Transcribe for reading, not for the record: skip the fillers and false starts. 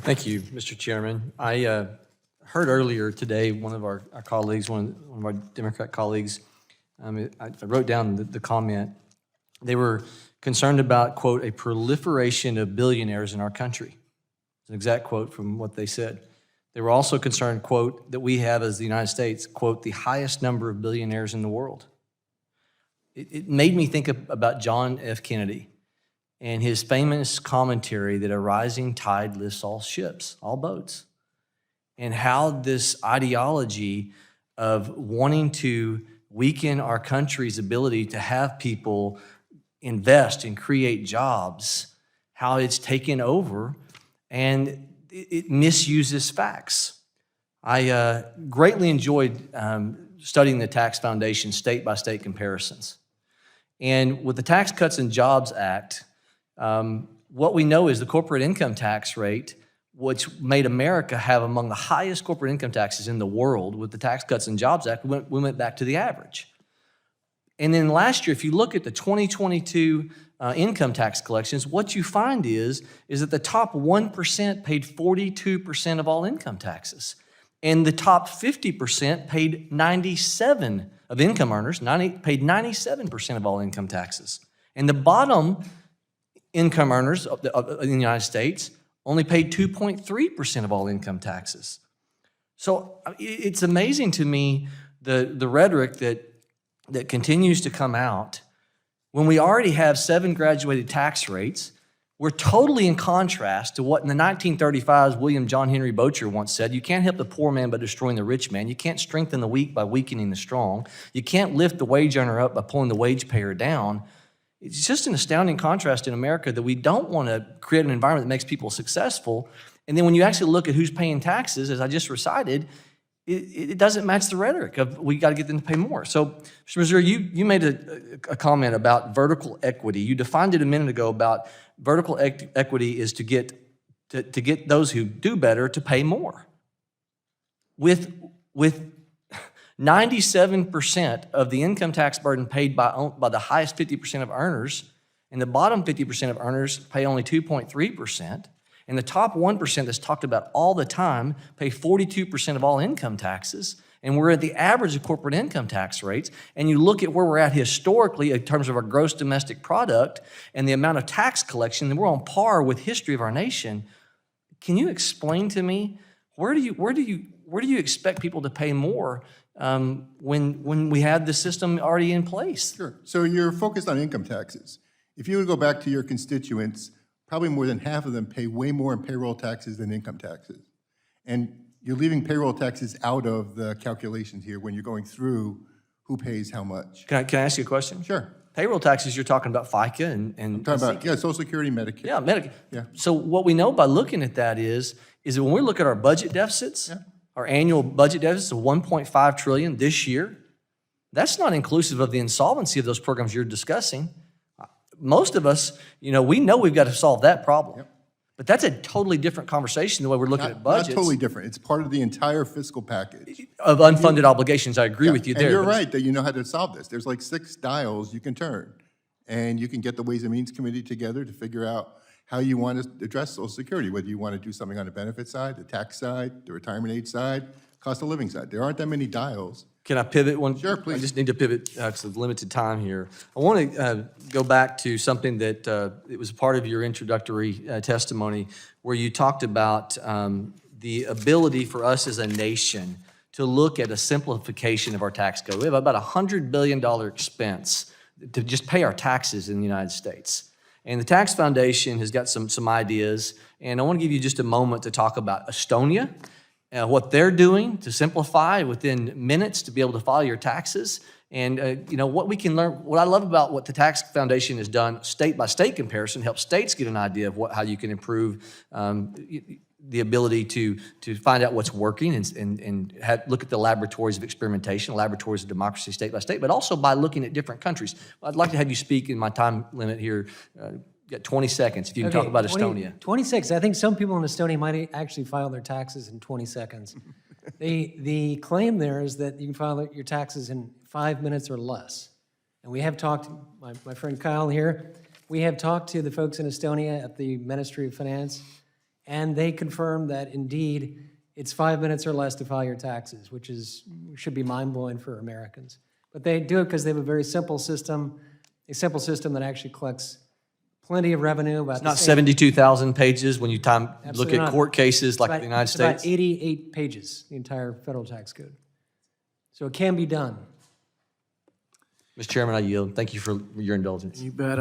Thank you, Mr. Chairman. I heard earlier today one of our colleagues, one of our Democrat colleagues, I wrote down the comment. They were concerned about, quote, a proliferation of billionaires in our country. It's an exact quote from what they said. They were also concerned, quote, that we have as the United States, quote, the highest number of billionaires in the world. It made me think about John F. Kennedy and his famous commentary that a rising tide lifts all ships, all boats, and how this ideology of wanting to weaken our country's ability to have people invest and create jobs, how it's taken over and it misuses facts. I greatly enjoyed studying the Tax Foundation state-by-state comparisons. And with the Tax Cuts and Jobs Act, what we know is the corporate income tax rate, which made America have among the highest corporate income taxes in the world. With the Tax Cuts and Jobs Act, we went back to the average. And then last year, if you look at the 2022 income tax collections, what you find is that the top 1% paid 42% of all income taxes. And the top 50% paid 97% of income earners, paid 97% of all income taxes. And the bottom income earners in the United States only paid 2.3% of all income taxes. So it's amazing to me the rhetoric that continues to come out when we already have 7 graduated tax rates. We're totally in contrast to what in the 1935s William John Henry Bocher once said: you can't help the poor man by destroying the rich man. You can't strengthen the weak by weakening the strong. You can't lift the wage earner up by pulling the wage payer down. It's just an astounding contrast in America that we don't want to create an environment that makes people successful. And then when you actually look at who's paying taxes, as I just recited, it doesn't match the rhetoric of we got to get them to pay more. So, Mr. Missouri, you made a comment about vertical equity. You defined it a minute ago about vertical equity is to get those who do better to pay more. With 97% of the income tax burden paid by the highest 50% of earners, and the bottom 50% of earners pay only 2.3%, and the top 1% that's talked about all the time pay 42% of all income taxes, and we're at the average of corporate income tax rates, and you look at where we're at historically in terms of our gross domestic product and the amount of tax collection, and we're on par with history of our nation. Can you explain to me where do you expect people to pay more when we have the system already in place? Sure. So you're focused on income taxes. If you would go back to your constituents, probably more than half of them pay way more in payroll taxes than income taxes. And you're leaving payroll taxes out of the calculations here when you're going through who pays how much. Can I ask you a question? Sure. Payroll taxes, you're talking about FICA and I'm talking about, Social Security, Medicare. Yeah, Medicare. Yeah. So what we know by looking at that is that when we look at our budget deficits, our annual budget deficits of $1.5 trillion this year, that's not inclusive of the insolvency of those programs you're discussing. Most of us, we know we've got to solve that problem. Yep. But that's a totally different conversation the way we're looking at budgets. Not totally different. It's part of the entire fiscal package. Of unfunded obligations, I agree with you there. And you're right that you know how to solve this. There's like 6 dials you can turn. And you can get the Ways and Means Committee together to figure out how you want to address Social Security, whether you want to do something on the benefit side, the tax side, the retirement age side, cost of living side. There aren't that many dials. Can I pivot one? Sure, please. I just need to pivot because of limited time here. I want to go back to something that it was part of your introductory testimony where you talked about the ability for us as a nation to look at a simplification of our tax code. We have about $100 billion expense to just pay our taxes in the United States. And the Tax Foundation has got some ideas, and I want to give you just a moment to talk about Estonia, what they're doing to simplify within minutes to be able to file your taxes, and what we can learn. What I love about what the Tax Foundation has done, state by state comparison, helps states get an idea of how you can improve the ability to find out what's working and look at the laboratories of experimentation, laboratories of democracy state by state, but also by looking at different countries. I'd like to have you speak in my time limit here. Got 20 seconds if you can talk about Estonia. 20 seconds. I think some people in Estonia might actually file their taxes in 20 seconds. The claim there is that you can file your taxes in 5 minutes or less. And we have talked, my friend Kyle here, we have talked to the folks in Estonia at the Ministry of Finance, And they confirmed that indeed, it's 5 minutes or less to file your taxes, which should be mind-blowing for Americans. But they do it because they have a very simple system, that actually collects plenty of revenue. About Not 72,000 pages when you look Absolutely at not. court cases like About- the United it's about States. 88 pages, the entire federal tax code. So it can be done. Mr. Chairman, I yield. Thank you for your indulgence. You bet.